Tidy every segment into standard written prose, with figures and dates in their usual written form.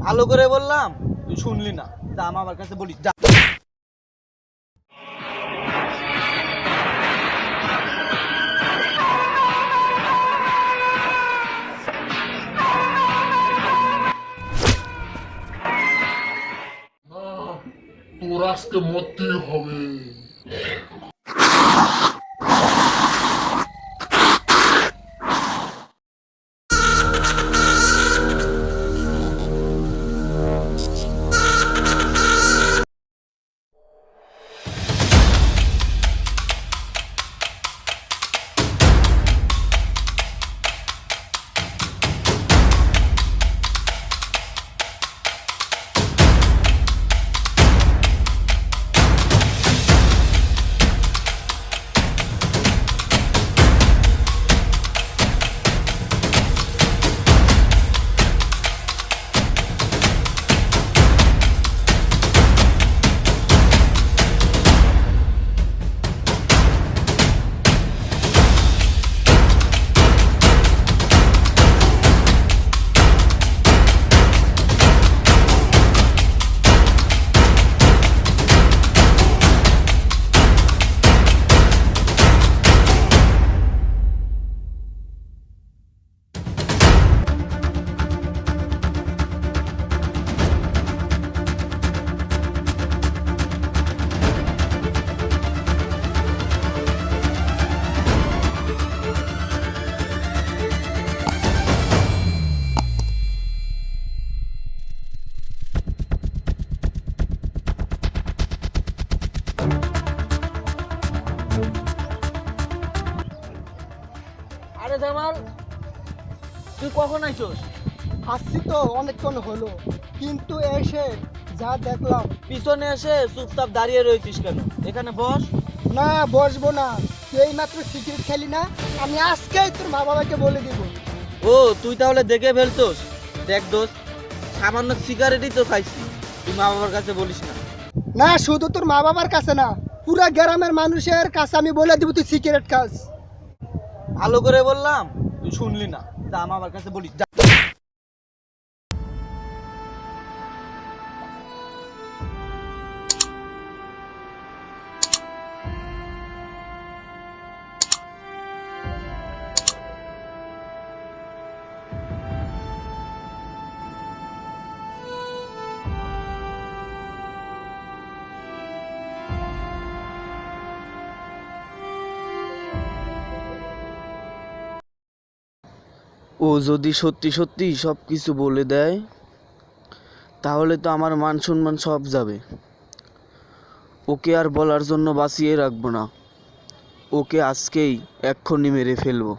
ভালো করে বললাম, তুই শুনলি না। যা আমার কাছে বলিস, যা। তোর আজকে মরতেই হবে। আরে জামাল, তুই কখন আইছস? আসছি তো অনেকক্ষণ হলো, কিন্তু এসে যা দেখলাম। পিছনে এসে চুপচাপ দাঁড়িয়ে রয়েছিস কেন? এখানে বস। না, বসবো না। তুই এই মাত্র সিগারেট খেলি না? আমি আজকেই তোর মা বাবাকে বলে দিব। ও, তুই তাহলে দেখে ফেলতোস। দেখ দোস্ত, সামান্য সিগারেটই তো খাইছি, তুই মা বাবার কাছে বলিস না। না, শুধু তোর মা বাবার কাছে না, পুরা গ্রামের মানুষের কাছে আমি বলে দিব তুই সিগারেট খাস। ভালো করে বললাম, তুই শুনলি না। যা আমার কাছে বলিস, যা। ও যদি সত্যি সত্যি সব কিছু বলে দেয়, তাহলে তো আমার মান সম্মান সব যাবে। ওকে আর বলার জন্য বাঁচিয়ে রাখবো না, ওকে আজকেই এক্ষুনি মেরে ফেলবো।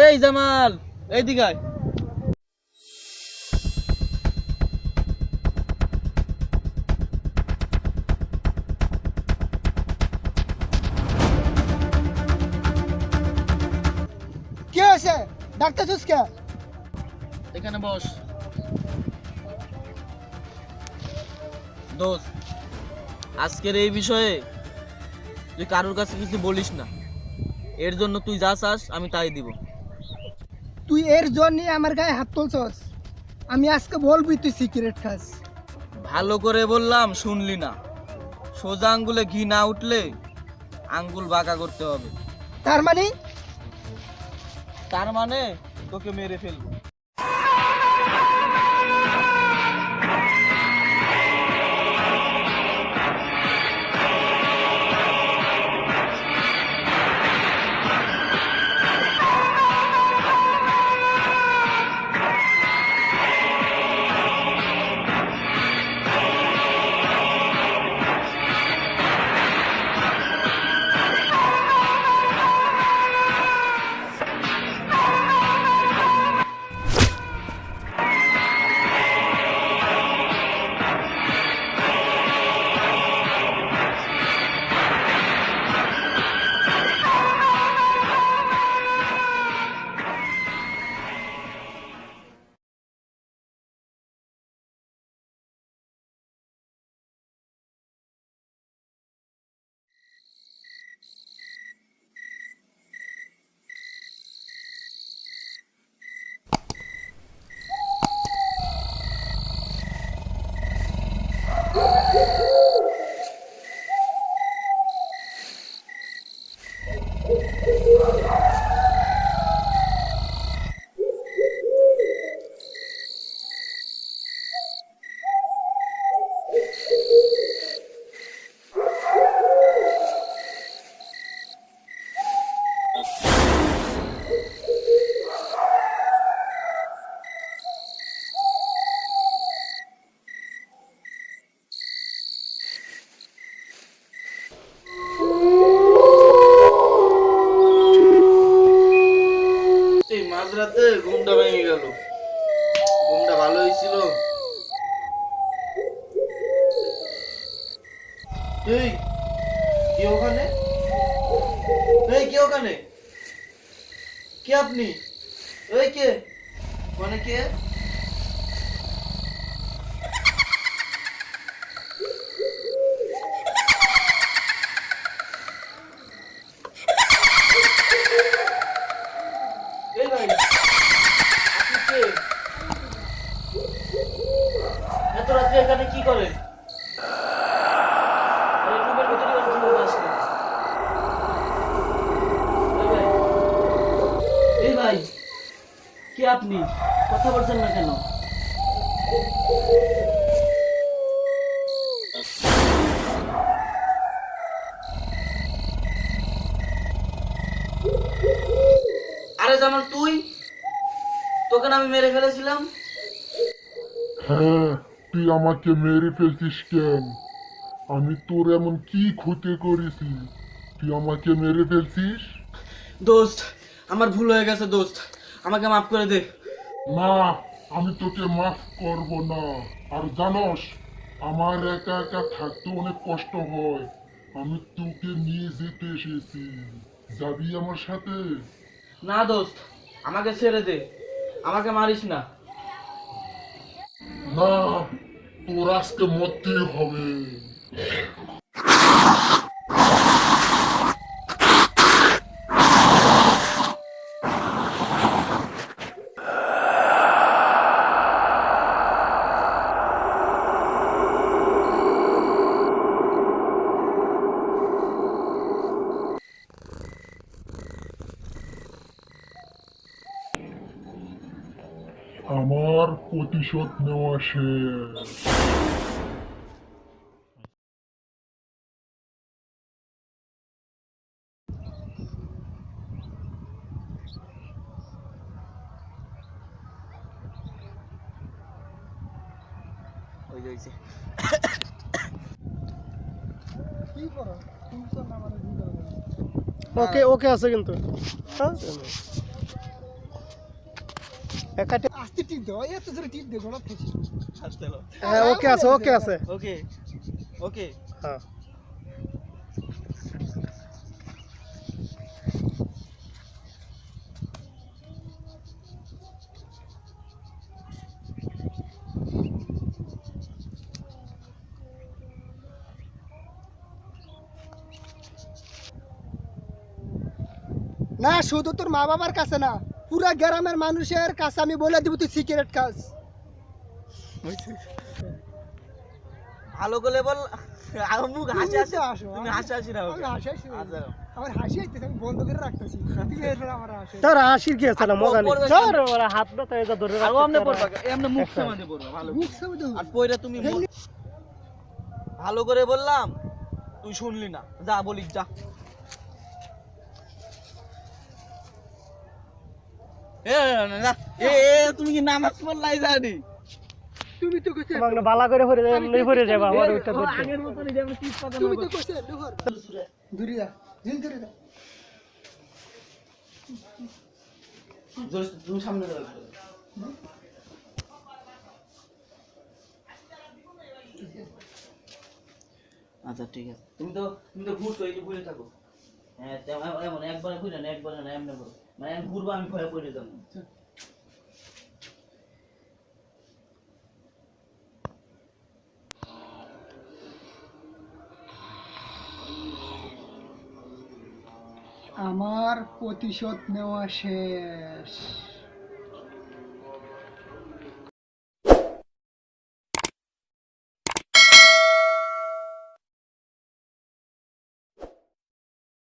এই জামাল, এইদিকে আয়। কি হয়েছে? ডাক্তার কে? এখানে বস। দোস্ত, আজকের এই বিষয়ে তুই কারোর কাছে কিছু বলিস না। এর জন্য তুই যা চাস আমি তাই দিব। তুই এর জন্য আমার গায়ে হাত তুলছস? আমি আজকে বলবি তুই সিগারেট খাস। ভালো করে বললাম, শুনলি না। সোজা আঙ্গুলে ঘি না উঠলে আঙ্গুল বাঁকা করতে হবে। তার মানে তোকে মেরে ফেলবো। এই মাঝরাতে ঘুমটা ভেঙে গেল। ঘুমটা ভালো হয়েছিল। এই কে ওখানে? এই কে ওখানে? কে আপনি? এই কে? মানে কে? এই ভাই, আপনি কে? এত রাত্রে এখানে কি করেন? আর এই রুমের ভিতরে আর কিভাবে আসলেন? এই ভাই, এই ভাই, কে আপনি? কথা বলছেন না কেন? আরে জামাল, তোকে না আমি মেরে ফেলেছিলাম। হ্যাঁ, তুই আমাকে মেরে ফেলছিস কেন? আমি তোর এমন কি ক্ষতি করেছি তুই আমাকে মেরে ফেলছিস? দোস্ত, আমার ভুল হয়ে গেছে দোস্ত, আমাকে মাফ করে দে। না, আমি তোকে মাফ করব না। আর জানোস, আমার একা একা থাকতে অনেক কষ্ট হয়। আমি তোকে নিয়ে যেতে এসেছি, যাবি আমার সাথে? না দোস্ত, আমাকে ছেড়ে দে, আমাকে মারিস না। না, তোর আজকে মরতেই হবে। আমার প্রতিশোধ নেওয়া শেষ। ওই যে হইছে। কি করো তুমি তো না মানে ভুল করো। ওকে ওকে আছে কিন্তু হ্যাঁ একাটে আস্তে টিপ দাও, এত জোরে টিপ দে গোড়া থেকে। আসতে হলো। হ্যাঁ ওকে আছে ওকে আছে ওকে, ওকে। হ্যাঁ না শুধু তোর মা বাবার কাছে না, পুরা গ্রামের মানুষের কাছে আমি বলে দিব তুই সিগারেট খাস। ভালো করে বল। আমার মুখ হাসি হাসি, তুমি তো আসো, তুমি হাসি হাসি রাখো। আমি হাসি হাসি রাখি। আচ্ছা। আমার হাসি আইতেছে, আমি বন্ধ করে রাখতেছি, তুমি এসে আমার হাসি। তার হাসির কি আছে না মজা নেই পড়বে ধর ওরা হাত না তো এটা ধরে আর রাখতে আমনে পারে। পড়বা, এমনে মুখ সামনে পড়বা ভালো করে। মুখ সামনে দাও। আর পয়রা তুমি ভালো করে বললাম, তুই শুনলি না, যা বলিস যা। এ না, তুমি কি নামাজ পড়লাই জানি? তুমি তো কইছে, তোমাকে না বালা করে ভরে যায় এমনি ভরে যাবে আমার ওইটা ধরতে আগের মতনই যে আমি 30 পাতা তুমি তো কইছে লোহর দূরে যা, জিন ধরে যা। তুমি সামনে যাও। আচ্ছা ঠিক আছে, তুমি তো ঘুরছো, এই যে ঘুরে থাকো। হ্যাঁ এমন একবারে ঘুরে না, একবারে না, এমনি করো, মানে আমি ঘুরবো, আমি ভয়ে পড়ে যাবো। আমার প্রতিশোধ নেওয়া শেষ।